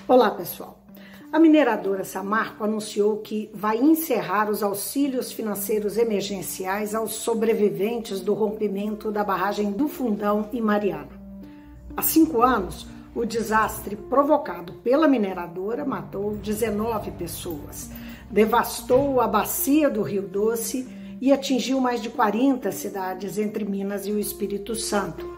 Olá, pessoal. A mineradora Samarco anunciou que vai encerrar os auxílios financeiros emergenciais aos sobreviventes do rompimento da barragem do Fundão em Mariana. Há 5 anos, o desastre provocado pela mineradora matou 19 pessoas, devastou a bacia do Rio Doce e atingiu mais de 40 cidades entre Minas e o Espírito Santo.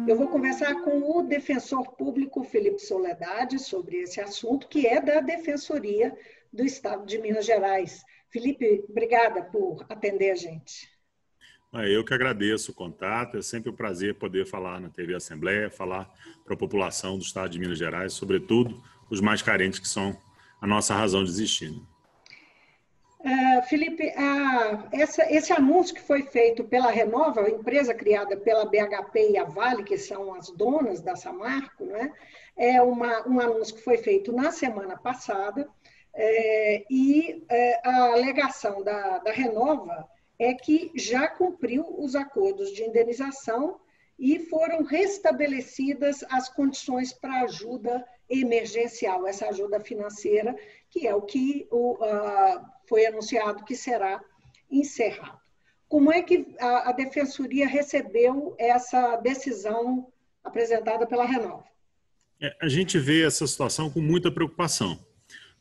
Eu vou conversar com o defensor público Felipe Soledade sobre esse assunto, que é da Defensoria do Estado de Minas Gerais. Felipe, obrigada por atender a gente. Eu que agradeço o contato, é sempre um prazer poder falar na TV Assembleia, falar para a população do Estado de Minas Gerais, sobretudo os mais carentes, que são a nossa razão de existir. Felipe, esse anúncio que foi feito pela Renova, a empresa criada pela BHP e a Vale, que são as donas da Samarco, né? Um anúncio que foi feito na semana passada, a alegação da Renova é que já cumpriu os acordos de indenização e foram restabelecidas as condições para ajuda emergencial, essa ajuda financeira, que é o que foi anunciado que será encerrado. Como é que a Defensoria recebeu essa decisão apresentada pela Renova? A gente vê essa situação com muita preocupação,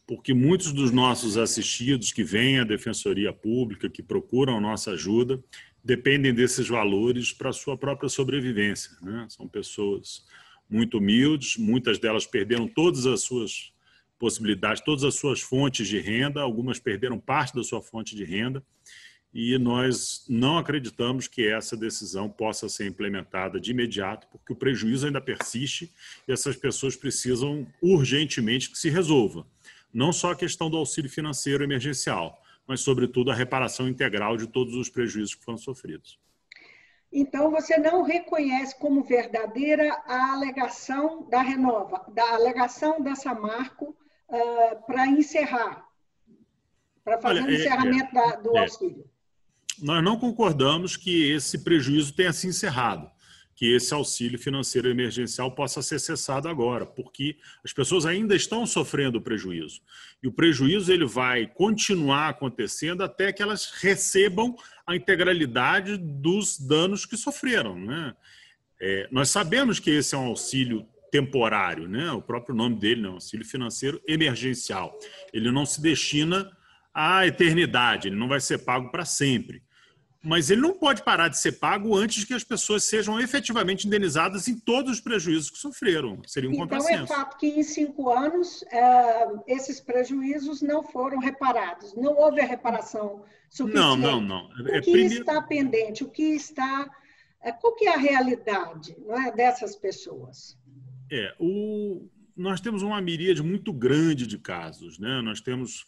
porque muitos dos nossos assistidos que vêm à Defensoria Pública, que procuram nossa ajuda, dependem desses valores para a sua própria sobrevivência, né? São pessoas muito humildes, muitas delas perderam todas as suas possibilidades, todas as suas fontes de renda, algumas perderam parte da sua fonte de renda, e nós não acreditamos que essa decisão possa ser implementada de imediato, porque o prejuízo ainda persiste e essas pessoas precisam urgentemente que se resolva. Não só a questão do auxílio financeiro emergencial, mas, sobretudo, a reparação integral de todos os prejuízos que foram sofridos. Então, você não reconhece como verdadeira a alegação da Renova, da alegação da Samarco para encerrar, para fazer o encerramento do auxílio? Nós não concordamos que esse prejuízo tenha se encerrado, que esse auxílio financeiro emergencial possa ser cessado agora, porque as pessoas ainda estão sofrendo prejuízo. E o prejuízo ele vai continuar acontecendo até que elas recebam a integralidade dos danos que sofreram, né? Nós sabemos que esse é um auxílio temporário, né? O próprio nome dele, né? Auxílio financeiro emergencial. Ele não se destina à eternidade, ele não vai ser pago para sempre. Mas ele não pode parar de ser pago antes que as pessoas sejam efetivamente indenizadas em todos os prejuízos que sofreram. Seria um contrassenso. Então, é fato que em 5 anos esses prejuízos não foram reparados. Não houve a reparação suficiente. Não. O que está pendente? Qual que é a realidade, não é, dessas pessoas? Nós temos uma miríade muito grande de casos, né? Nós temos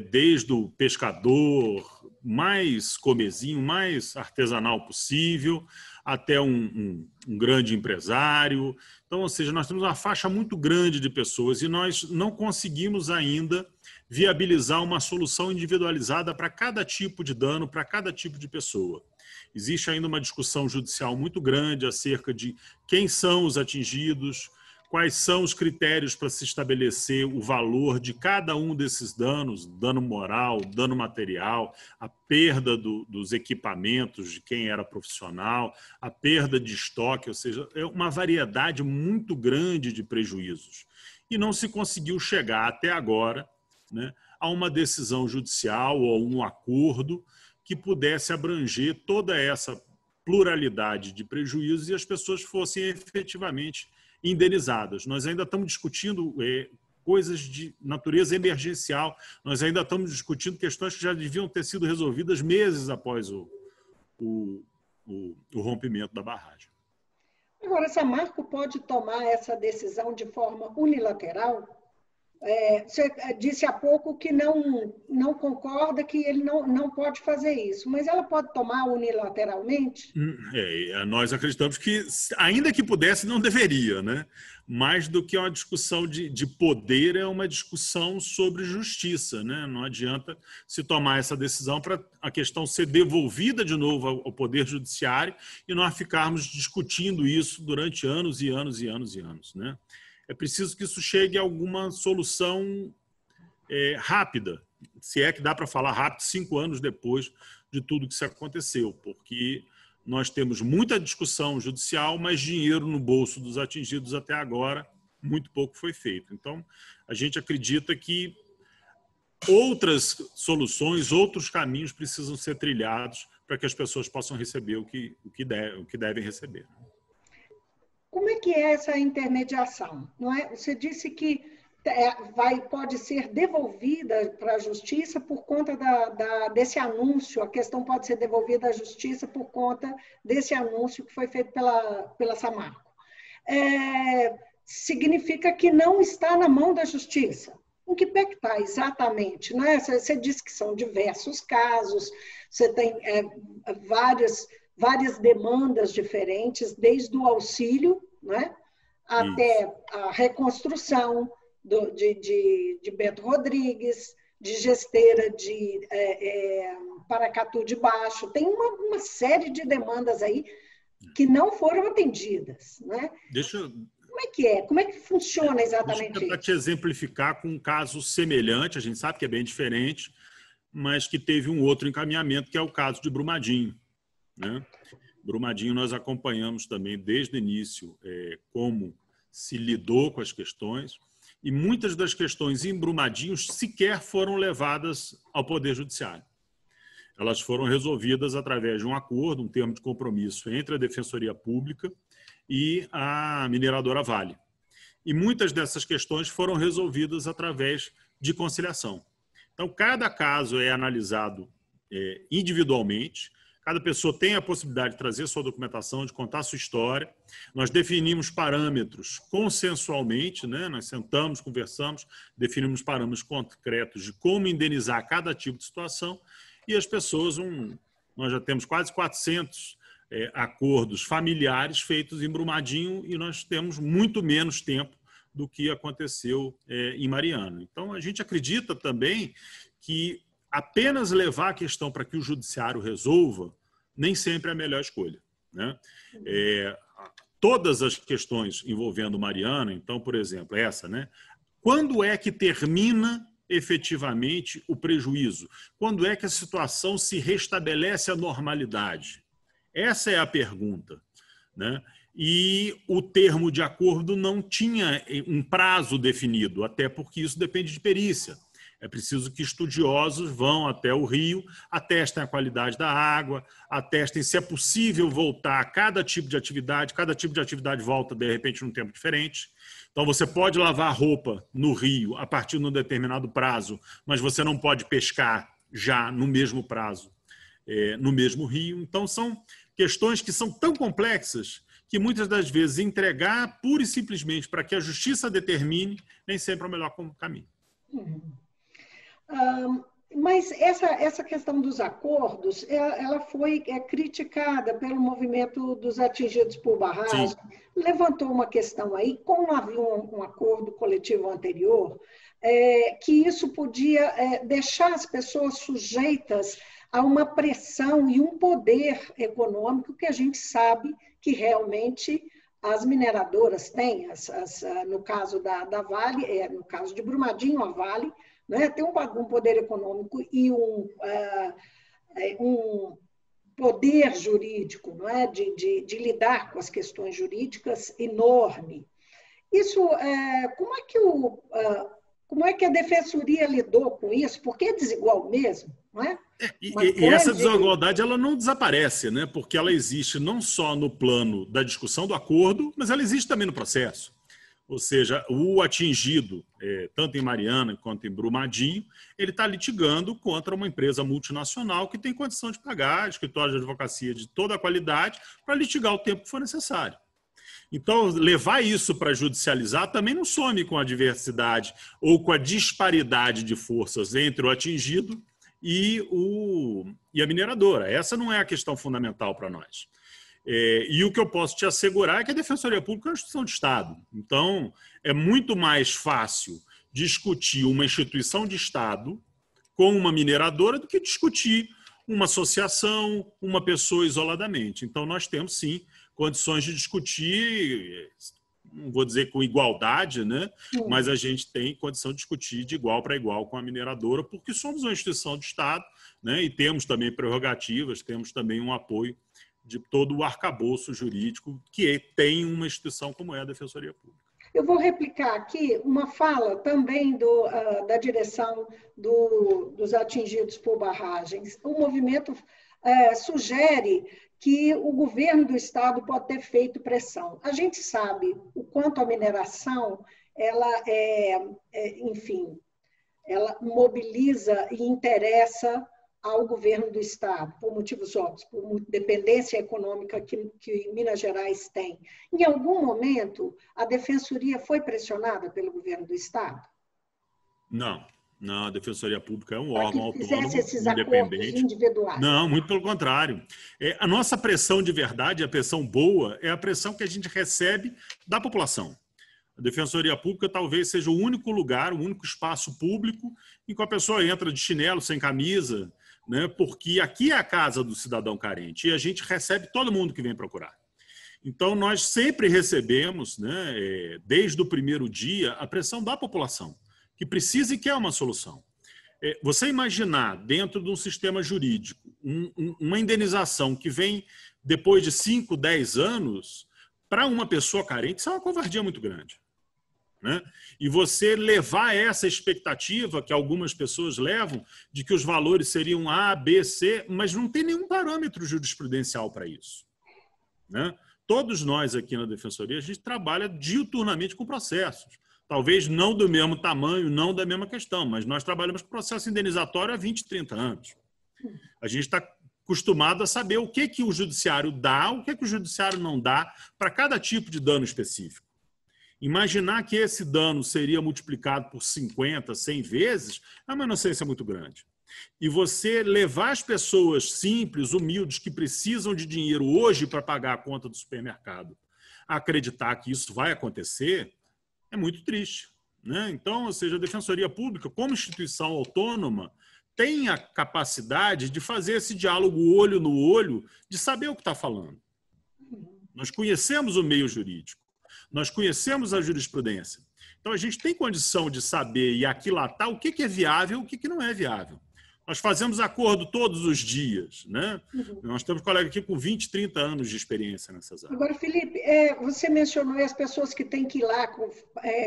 desde o pescador mais comezinho, mais artesanal possível, até um grande empresário. Então, ou seja, nós temos uma faixa muito grande de pessoas e nós não conseguimos ainda viabilizar uma solução individualizada para cada tipo de dano, para cada tipo de pessoa. Existe ainda uma discussão judicial muito grande acerca de quem são os atingidos, quais são os critérios para se estabelecer o valor de cada um desses danos, dano moral, dano material, a perda dos equipamentos de quem era profissional, a perda de estoque, ou seja, é uma variedade muito grande de prejuízos. E não se conseguiu chegar até agora, né, a uma decisão judicial ou um acordo que pudesse abranger toda essa pluralidade de prejuízos e as pessoas fossem efetivamente indenizadas. Nós ainda estamos discutindo coisas de natureza emergencial, nós ainda estamos discutindo questões que já deviam ter sido resolvidas meses após o rompimento da barragem. Agora, a Samarco pode tomar essa decisão de forma unilateral? Você disse há pouco que não concorda, que ele não pode fazer isso, mas ela pode tomar unilateralmente? Nós acreditamos que, ainda que pudesse, não deveria, né? Mais do que uma discussão de poder, é uma discussão sobre justiça, né? Não adianta se tomar essa decisão para a questão ser devolvida de novo ao Poder Judiciário e nós ficarmos discutindo isso durante anos e anos e anos e anos, né? É preciso que isso chegue a alguma solução rápida, se é que dá para falar rápido, 5 anos depois de tudo que se aconteceu, porque nós temos muita discussão judicial, mas dinheiro no bolso dos atingidos até agora, muito pouco foi feito. Então, a gente acredita que outras soluções, outros caminhos precisam ser trilhados para que as pessoas possam receber o que devem receber. Como é que é essa intermediação? Não é? Você disse que pode ser devolvida para a justiça por conta desse anúncio, a questão pode ser devolvida à justiça por conta desse anúncio que foi feito pela Samarco. Significa que não está na mão da justiça. Em que pé que está exatamente? Não é? Você disse que são diversos casos, você tem várias demandas diferentes, desde o auxílio, né, até a reconstrução de Bento Rodrigues, de Gesteira de Paracatu de Baixo. Tem uma série de demandas aí que não foram atendidas, né? Como é que é? Como é que funciona exatamente isso? Deixa eu te exemplificar com um caso semelhante, a gente sabe que é bem diferente, mas que teve um outro encaminhamento, que é o caso de Brumadinho, né? Brumadinho nós acompanhamos também desde o início como se lidou com as questões, e muitas das questões em Brumadinho sequer foram levadas ao Poder Judiciário. Elas foram resolvidas através de um acordo, um termo de compromisso entre a Defensoria Pública e a mineradora Vale. E muitas dessas questões foram resolvidas através de conciliação. Então, cada caso é analisado individualmente, cada pessoa tem a possibilidade de trazer sua documentação, de contar sua história. Nós definimos parâmetros consensualmente, né? Nós sentamos, conversamos, definimos parâmetros concretos de como indenizar cada tipo de situação e as pessoas, nós já temos quase 400 acordos familiares feitos em Brumadinho e nós temos muito menos tempo do que aconteceu em Mariana. Então, a gente acredita também que apenas levar a questão para que o judiciário resolva nem sempre é a melhor escolha, né? Todas as questões envolvendo Mariana, então, por exemplo, essa, né? Quando é que termina efetivamente o prejuízo? Quando é que a situação se restabelece à normalidade? Essa é a pergunta, né? E o termo de acordo não tinha um prazo definido, até porque isso depende de perícia. É preciso que estudiosos vão até o rio, atestem a qualidade da água, atestem se é possível voltar a cada tipo de atividade volta, de repente, num tempo diferente. Então, você pode lavar roupa no rio a partir de um determinado prazo, mas você não pode pescar já no mesmo prazo, no mesmo rio. Então, são questões que são tão complexas que muitas das vezes entregar pura e simplesmente para que a justiça determine nem sempre é o melhor caminho. Mas essa questão dos acordos, ela foi criticada pelo movimento dos atingidos por barragem. Sim. Levantou uma questão aí, como havia um acordo coletivo anterior, que isso podia deixar as pessoas sujeitas a uma pressão e um poder econômico que a gente sabe que realmente as mineradoras têm. No caso da Vale, no caso de Brumadinho, a Vale, né, tem um poder econômico e um poder jurídico, não é, de lidar com as questões jurídicas enorme. Isso, como é que a Defensoria lidou com isso? Porque é desigual mesmo, não é? E essa desigualdade ela não desaparece, né? Porque ela existe não só no plano da discussão do acordo, mas ela existe também no processo. Ou seja, o atingido, tanto em Mariana quanto em Brumadinho, ele está litigando contra uma empresa multinacional que tem condição de pagar escritório de advocacia de toda a qualidade para litigar o tempo que for necessário. Então, levar isso para judicializar também não some com a diversidade ou com a disparidade de forças entre o atingido e a mineradora. Essa não é a questão fundamental para nós. E o que eu posso te assegurar é que a Defensoria Pública é uma instituição de Estado. Então, é muito mais fácil discutir uma instituição de Estado com uma mineradora do que discutir uma associação, uma pessoa isoladamente. Então, nós temos, sim, condições de discutir, não vou dizer com igualdade, né? Mas a gente tem condição de discutir de igual para igual com a mineradora, porque somos uma instituição de Estado, né? E temos também prerrogativas, temos também um apoio de todo o arcabouço jurídico que tem uma instituição como é a Defensoria Pública. Eu vou replicar aqui uma fala também da direção dos atingidos por barragens. O movimento sugere que o governo do estado pode ter feito pressão. A gente sabe o quanto a mineração, ela enfim, ela mobiliza e interessa ao governo do estado, por motivos óbvios, por dependência econômica que Minas Gerais tem. Em algum momento, a Defensoria foi pressionada pelo governo do estado? Não. Não, a Defensoria Pública é um órgão autônomo, fizesse esses independente. Acordos individuais. Não, muito pelo contrário. A nossa pressão de verdade, a pressão boa, é a pressão que a gente recebe da população. A Defensoria Pública talvez seja o único lugar, o único espaço público em que a pessoa entra de chinelo, sem camisa, né? Porque aqui é a casa do cidadão carente e a gente recebe todo mundo que vem procurar. Então, nós sempre recebemos, né, desde o primeiro dia, a pressão da população, que precisa e quer uma solução. Você imaginar, dentro de um sistema jurídico, uma indenização que vem depois de 5, 10 anos, para uma pessoa carente, isso é uma covardia muito grande. Né? E você levar essa expectativa que algumas pessoas levam de que os valores seriam A, B, C, mas não tem nenhum parâmetro jurisprudencial para isso. Né? Todos nós aqui na Defensoria, a gente trabalha diuturnamente com processos. Talvez não do mesmo tamanho, não da mesma questão, mas nós trabalhamos com processo indenizatório há 20, 30 anos. A gente está acostumado a saber o que o judiciário dá, o que o judiciário não dá para cada tipo de dano específico. Imaginar que esse dano seria multiplicado por 50, 100 vezes é uma inocência muito grande. E você levar as pessoas simples, humildes, que precisam de dinheiro hoje para pagar a conta do supermercado, a acreditar que isso vai acontecer, é muito triste. Né? Então, ou seja, a Defensoria Pública, como instituição autônoma, tem a capacidade de fazer esse diálogo olho no olho, de saber o que está falando. Nós conhecemos o meio jurídico. Nós conhecemos a jurisprudência. Então, a gente tem condição de saber e aquilatar o que é viável e o que não é viável. Nós fazemos acordo todos os dias. Né? Nós temos colegas aqui com 20, 30 anos de experiência nessas áreas. Agora, Felipe, você mencionou as pessoas que têm que ir lá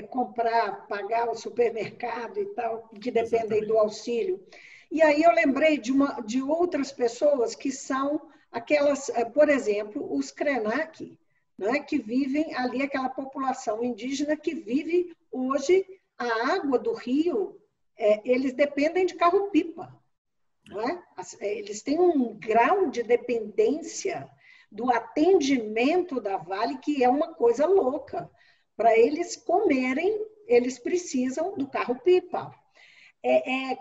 comprar, pagar o supermercado e tal, que dependem do auxílio. E aí eu lembrei de outras pessoas que são aquelas, por exemplo, os Krenak, né, que vivem ali, aquela população indígena que vive hoje, a água do rio, eles dependem de carro-pipa. Não é? Eles têm um grau de dependência do atendimento da Vale que é uma coisa louca. Para eles comerem, eles precisam do carro-pipa.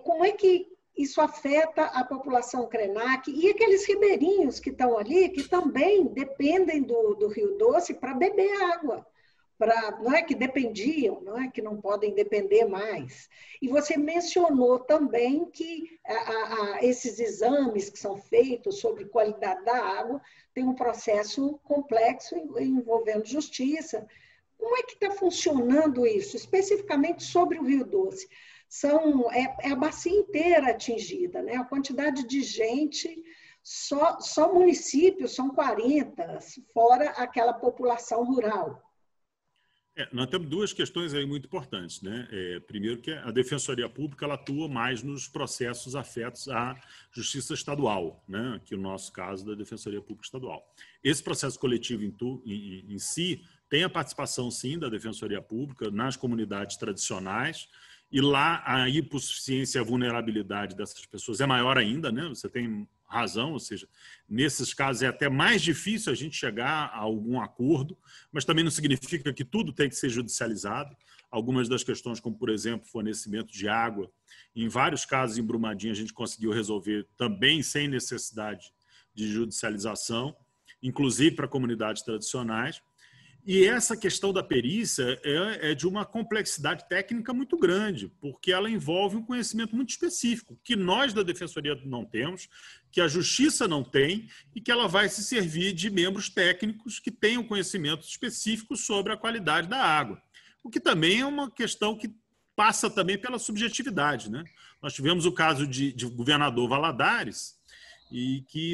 Como é que isso afeta a população Krenak e aqueles ribeirinhos que estão ali, que também dependem do Rio Doce para beber água, não é que dependiam, não é que não podem depender mais. E você mencionou também que esses exames que são feitos sobre qualidade da água tem um processo complexo envolvendo justiça. Como é que está funcionando isso, especificamente sobre o Rio Doce? É a bacia inteira atingida, né? A quantidade de gente, só municípios são 40, fora aquela população rural. Nós temos duas questões aí muito importantes. Né? Primeiro, que a Defensoria Pública ela atua mais nos processos afetos à Justiça Estadual, né? Que é o nosso caso da Defensoria Pública Estadual. Esse processo coletivo em si tem a participação, sim, da Defensoria Pública nas comunidades tradicionais, e lá a hipossuficiência e a vulnerabilidade dessas pessoas é maior ainda. Né? Você tem razão, ou seja, nesses casos é até mais difícil a gente chegar a algum acordo, mas também não significa que tudo tem que ser judicializado. Algumas das questões, como, por exemplo, fornecimento de água, em vários casos em Brumadinho a gente conseguiu resolver também sem necessidade de judicialização, inclusive para comunidades tradicionais. E essa questão da perícia é de uma complexidade técnica muito grande, porque ela envolve um conhecimento muito específico, que nós da Defensoria não temos, que a Justiça não tem, e que ela vai se servir de membros técnicos que tenham conhecimento específico sobre a qualidade da água. O que também é uma questão que passa também pela subjetividade, né? Nós tivemos o caso de governador Valadares, e que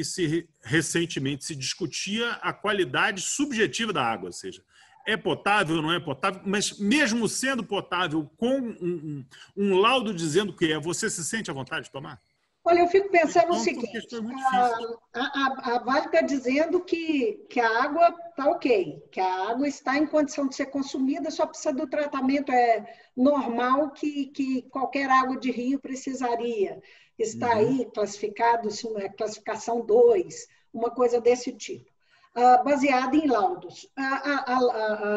recentemente se discutia a qualidade subjetiva da água, ou seja, é potável ou não é potável, mas mesmo sendo potável, com um laudo dizendo que é, você se sente à vontade de tomar? Olha, eu fico pensando então, o seguinte, a Vale está dizendo que a água está ok, que a água está em condição de ser consumida, só precisa do tratamento normal que qualquer água de rio precisaria. Está aí classificado, classificação 2, uma coisa desse tipo, baseada em laudos.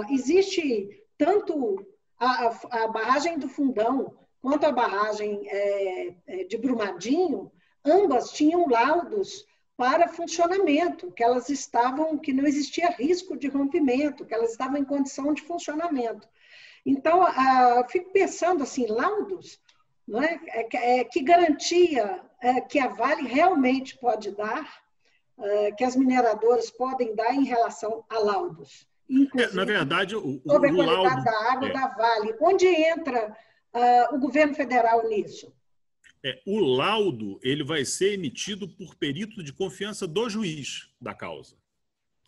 Existe tanto a barragem do Fundão quanto a barragem de Brumadinho, ambas tinham laudos para funcionamento, que não existia risco de rompimento, que elas estavam em condição de funcionamento. Então, eu fico pensando assim, laudos, não é? Que garantia que a Vale realmente pode dar, que as mineradoras podem dar em relação a laudos. Inclusive, na verdade, sobre a qualidade da água da Vale. Onde entra o governo federal nisso? O laudo ele vai ser emitido por perito de confiança do juiz da causa.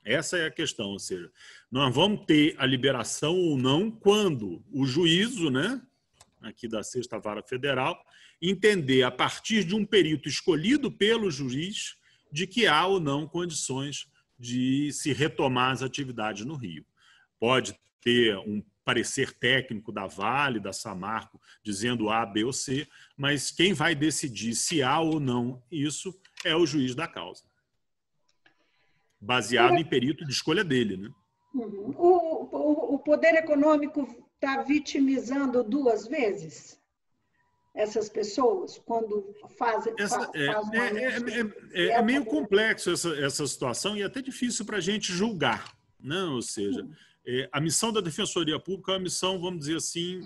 Essa é a questão, ou seja, nós vamos ter a liberação ou não quando o juízo, né, aqui da 6ª Vara Federal, entender, a partir de um perito escolhido pelo juiz, de que há ou não condições de se retomar as atividades no Rio. Pode ter um parecer técnico da Vale, da Samarco, dizendo A, B ou C, mas quem vai decidir se há ou não isso é o juiz da causa, baseado em perito de escolha dele, né? O poder econômico está vitimizando 2 vezes essas pessoas quando fazem é meio complexo essa situação e é até difícil para a gente julgar, né? Ou seja, a missão da Defensoria Pública é uma missão, vamos dizer assim,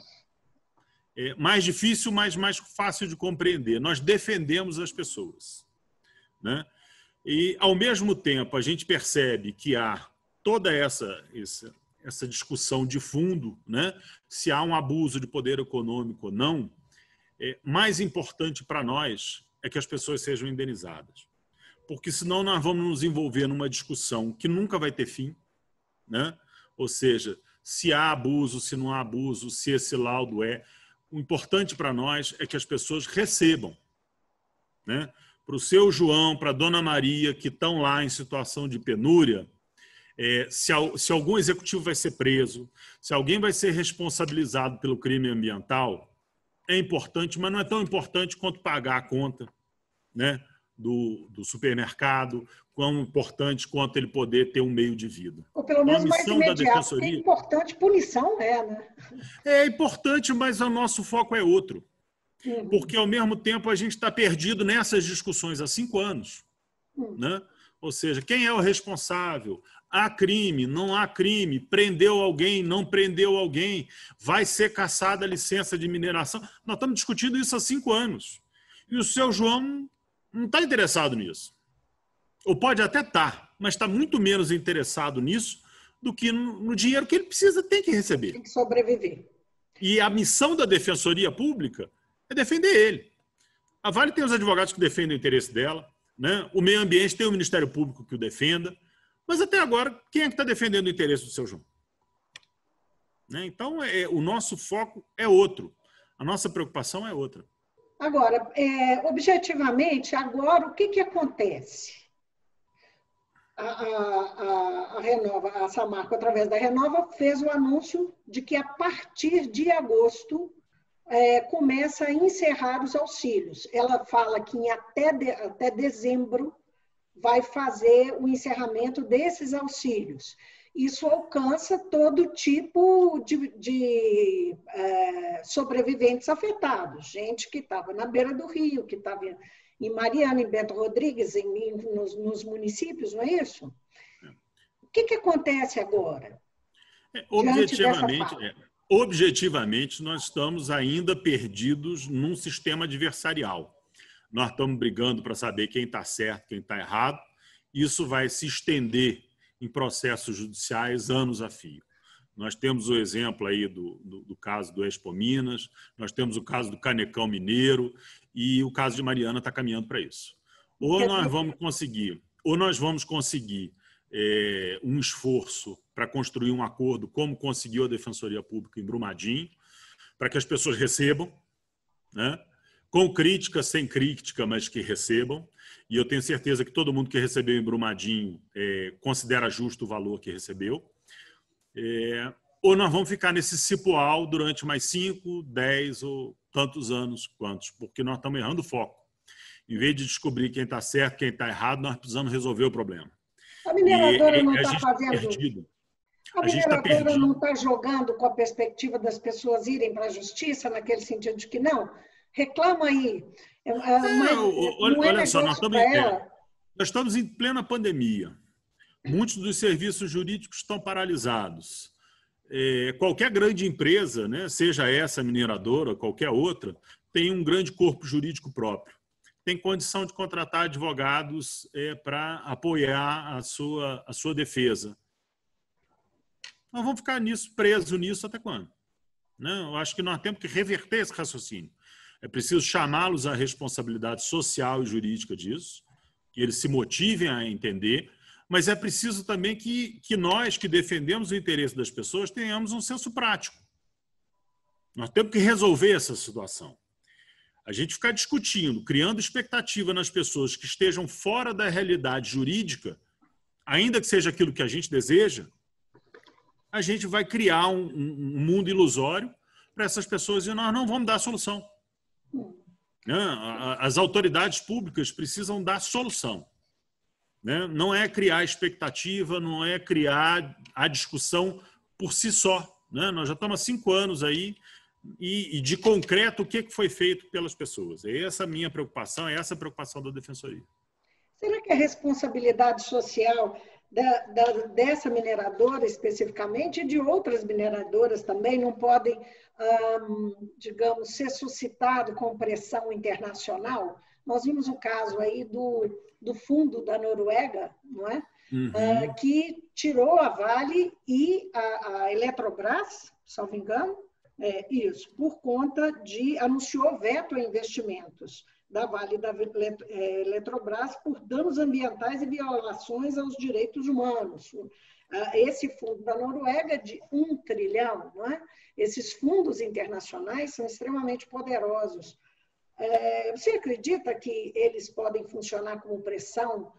mais difícil, mas mais fácil de compreender. Nós defendemos as pessoas, né? E, ao mesmo tempo, a gente percebe que há toda essa discussão de fundo, né? Se há um abuso de poder econômico ou não. Mais importante para nós é que as pessoas sejam indenizadas. Porque senão nós vamos nos envolver numa discussão que nunca vai ter fim, né? Ou seja, se há abuso, se não há abuso, se esse laudo é. O importante para nós é que as pessoas recebam, né? Para o seu João, para a Dona Maria, que estão lá em situação de penúria, se algum executivo vai ser preso, se alguém vai ser responsabilizado pelo crime ambiental, é importante, mas não é tão importante quanto pagar a conta, né, do supermercado, tão importante quanto ele poder ter um meio de vida. Ou pelo menos mais imediato, porque é importante, punição né? É importante, mas o nosso foco é outro. Porque, ao mesmo tempo, a gente está perdido nessas discussões há 5 anos. Né? Ou seja, quem é o responsável? Há crime, não há crime, prendeu alguém, não prendeu alguém, vai ser cassada a licença de mineração. Nós estamos discutindo isso há 5 anos. E o seu João não está interessado nisso. Ou pode até estar, mas está muito menos interessado nisso do que no dinheiro que ele precisa, tem que receber. Tem que sobreviver. E a missão da Defensoria Pública é defender ele. A Vale tem os advogados que defendem o interesse dela, né? O meio ambiente tem o Ministério Público que o defenda, mas até agora, quem é que está defendendo o interesse do seu João? Né? Então, o nosso foco é outro. A nossa preocupação é outra. Agora, objetivamente, agora o que acontece? A Renova, a Samarco, através da Renova, fez o anúncio de que a partir de agosto começa a encerrar os auxílios. Ela fala que até dezembro vai fazer o encerramento desses auxílios. Isso alcança todo tipo de sobreviventes afetados, gente que estava na beira do rio, que estava em Mariana, em Bento Rodrigues, nos municípios, não é isso? O que acontece agora? Objetivamente, nós estamos ainda perdidos num sistema adversarial. Nós estamos brigando para saber quem está certo, quem está errado. Isso vai se estender em processos judiciais anos a fio. Nós temos o exemplo aí do caso do Expo Minas, nós temos o caso do Canecão Mineiro e o caso de Mariana está caminhando para isso. Ou nós vamos conseguir um esforço para construir um acordo, como conseguiu a Defensoria Pública em Brumadinho, para que as pessoas recebam, né? Com crítica, sem crítica, mas que recebam. E eu tenho certeza que todo mundo que recebeu em Brumadinho considera justo o valor que recebeu. Ou nós vamos ficar nesse cipoal durante mais 5, 10 ou tantos anos quantos, porque nós estamos errando o foco. Em vez de descobrir quem está certo, quem está errado, nós precisamos resolver o problema. A mineradora não está fazendo... A mineradora não está jogando com a perspectiva das pessoas irem para a justiça, naquele sentido de que não, reclama aí. Olha só, nós estamos em plena pandemia. Muitos dos serviços jurídicos estão paralisados. Qualquer grande empresa, né, seja essa mineradora ou qualquer outra, tem um grande corpo jurídico próprio. Tem condição de contratar advogados para apoiar a sua defesa. Nós vamos ficar presos nisso até quando? Não, eu acho que nós temos que reverter esse raciocínio. É preciso chamá-los à responsabilidade social e jurídica disso, que eles se motivem a entender, mas é preciso também que nós, que defendemos o interesse das pessoas, tenhamos um senso prático. Nós temos que resolver essa situação. A gente ficar discutindo, criando expectativa nas pessoas que estejam fora da realidade jurídica, ainda que seja aquilo que a gente deseja, a gente vai criar um mundo ilusório para essas pessoas e nós não vamos dar solução. As autoridades públicas precisam dar solução. Não é criar expectativa, não é criar a discussão por si só. Nós já estamos há 5 anos aí e de concreto o que foi feito pelas pessoas. É essa a minha preocupação, é essa a preocupação da Defensoria. Será que a responsabilidade social dessa mineradora especificamente e de outras mineradoras também não podem, digamos, ser suscitado com pressão internacional? Nós vimos o caso aí do fundo da Noruega, não é? Uhum. Que tirou a Vale e a Eletrobras, salvo engano, isso, por conta anunciou veto a investimentos da Vale e da Eletrobras por danos ambientais e violações aos direitos humanos. Esse fundo da Noruega de 1 trilhão, não é? Esses fundos internacionais são extremamente poderosos. Você acredita que eles podem funcionar como pressão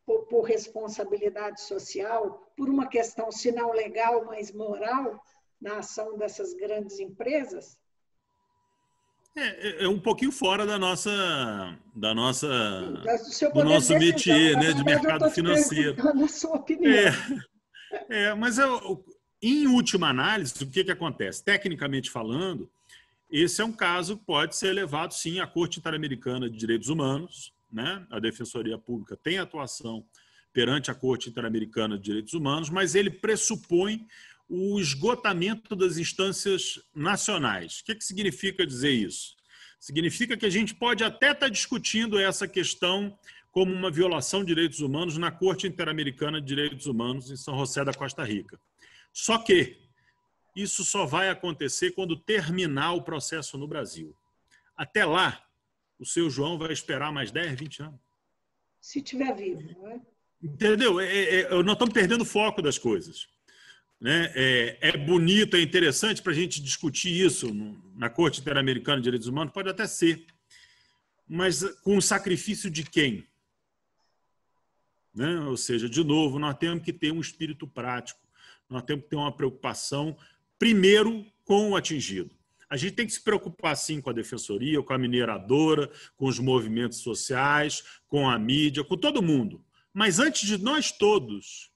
por responsabilidade social, por uma questão, se não legal, mas moral, na ação dessas grandes empresas? É um pouquinho fora do nosso métier, né, de mercado financeiro. Na sua opinião. Mas em última análise, o que acontece? Tecnicamente falando, esse é um caso que pode ser levado, sim, à Corte Interamericana de Direitos Humanos, né? A Defensoria Pública tem atuação perante a Corte Interamericana de Direitos Humanos, mas ele pressupõe o esgotamento das instâncias nacionais. O que significa dizer isso? Significa que a gente pode até estar discutindo essa questão como uma violação de direitos humanos na Corte Interamericana de Direitos Humanos em São José da Costa Rica. Só que isso só vai acontecer quando terminar o processo no Brasil. Até lá, o seu João vai esperar mais 10, 20 anos. Se estiver vivo, não é? Entendeu? Nós estamos perdendo o foco das coisas. Né? É bonito, é interessante para a gente discutir isso na Corte Interamericana de Direitos Humanos, pode até ser, mas com o sacrifício de quem? Né? Ou seja, de novo, nós temos que ter um espírito prático, nós temos que ter uma preocupação, primeiro, com o atingido. A gente tem que se preocupar, sim, com a defensoria, com a mineradora, com os movimentos sociais, com a mídia, com todo mundo. Mas antes de nós todos,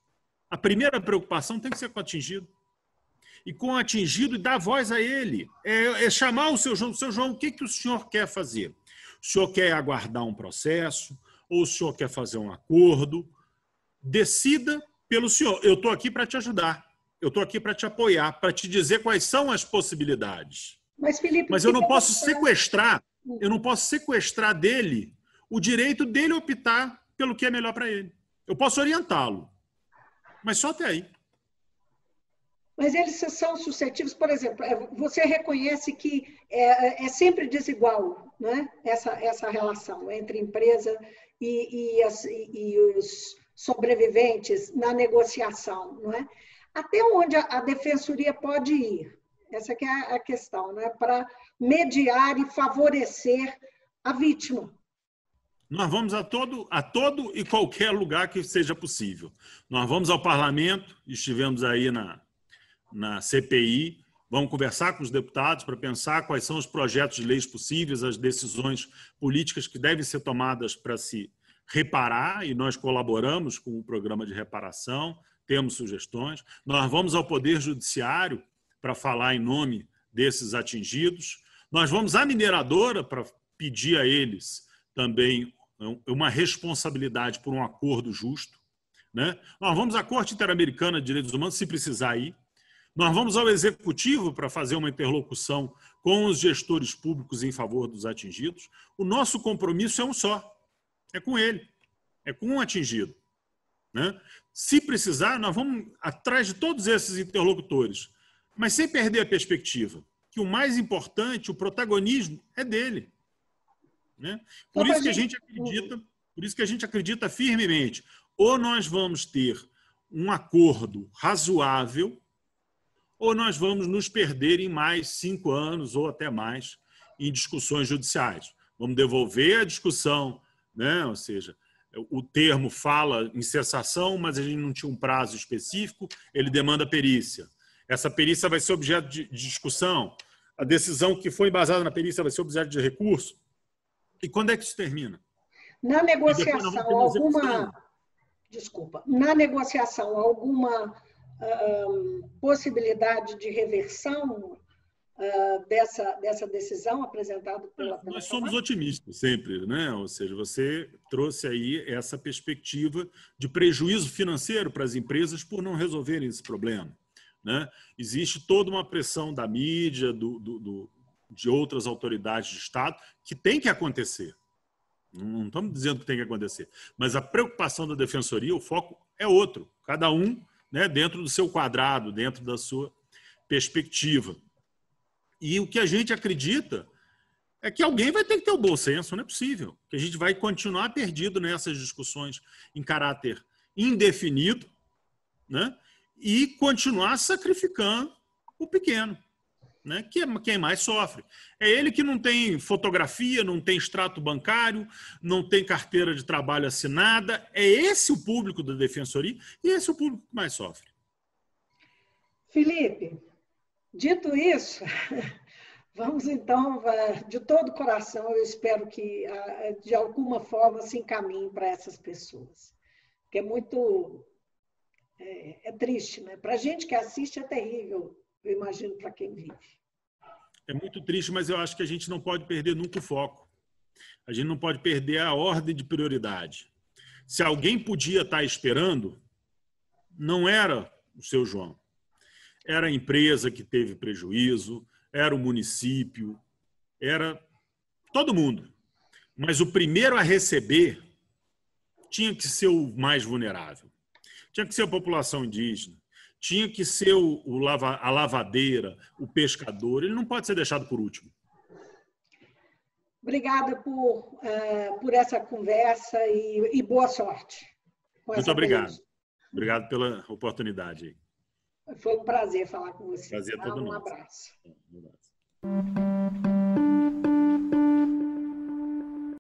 a primeira preocupação tem que ser com o atingido. E com o atingido, e dar voz a ele. É chamar o seu João. Seu João, o que o senhor quer fazer? O senhor quer aguardar um processo? Ou o senhor quer fazer um acordo? Decida pelo senhor. Eu estou aqui para te ajudar. Eu estou aqui para te apoiar, para te dizer quais são as possibilidades. Mas, Felipe, eu não posso sequestrar dele o direito dele optar pelo que é melhor para ele. Eu posso orientá-lo, mas só até aí. Mas eles são suscetíveis, por exemplo, você reconhece que é sempre desigual, né? essa relação entre empresa e os sobreviventes na negociação, não é? Até onde a defensoria pode ir? Essa que é a questão, né? Para mediar e favorecer a vítima. Nós vamos a todo e qualquer lugar que seja possível. Nós vamos ao parlamento, estivemos aí na CPI, vamos conversar com os deputados para pensar quais são os projetos de leis possíveis, as decisões políticas que devem ser tomadas para se reparar, e nós colaboramos com o programa de reparação, temos sugestões. Nós vamos ao Poder Judiciário para falar em nome desses atingidos. Nós vamos à mineradora para pedir a eles também uma responsabilidade por um acordo justo, né? Nós vamos à Corte Interamericana de Direitos Humanos, se precisar ir. Nós vamos ao Executivo para fazer uma interlocução com os gestores públicos em favor dos atingidos. O nosso compromisso é um só, é com ele, é com o atingido, né? Se precisar, nós vamos atrás de todos esses interlocutores, mas sem perder a perspectiva que o mais importante, o protagonismo, é dele, né? Por isso que a gente acredita firmemente. Ou nós vamos ter um acordo razoável, ou nós vamos nos perder em mais 5 anos ou até mais em discussões judiciais. Vamos devolver a discussão, né? Ou seja, o termo fala em cessação, mas a gente não tinha um prazo específico, ele demanda perícia. Essa perícia vai ser objeto de discussão. A decisão que foi embasada na perícia vai ser objeto de recurso. E quando é que isso termina? Na negociação, alguma possibilidade de reversão dessa decisão apresentada pela Nós somos otimistas sempre, né? Ou seja, você trouxe aí essa perspectiva de prejuízo financeiro para as empresas por não resolverem esse problema, né? Existe toda uma pressão da mídia, de outras autoridades de Estado, que tem que acontecer. Não estamos dizendo que tem que acontecer, mas a preocupação da defensoria, o foco é outro, cada um, né, dentro do seu quadrado, dentro da sua perspectiva. E o que a gente acredita é que alguém vai ter que ter o bom senso, não é possível. Que a gente vai continuar perdido nessas discussões em caráter indefinido, né? E continuar sacrificando o pequeno, né? Que é quem mais sofre. É ele que não tem fotografia, não tem extrato bancário, não tem carteira de trabalho assinada. É esse o público da defensoria e esse é o público que mais sofre. Felipe, dito isso, vamos então, de todo o coração, eu espero que de alguma forma se encaminhe para essas pessoas. Porque é muito... É triste, né? Para a gente que assiste é terrível, eu imagino, para quem vive. É muito triste, mas eu acho que a gente não pode perder nunca o foco. A gente não pode perder a ordem de prioridade. Se alguém podia estar esperando, não era o seu João. Era a empresa que teve prejuízo, era o município, era todo mundo. Mas o primeiro a receber tinha que ser o mais vulnerável. Tinha que ser a população indígena, tinha que ser a lavadeira, o pescador. Ele não pode ser deixado por último. Obrigada por essa conversa e boa sorte. Muito obrigado. Obrigado pela oportunidade. Foi um prazer falar com você. Prazer todo Um nosso. abraço. Um abraço.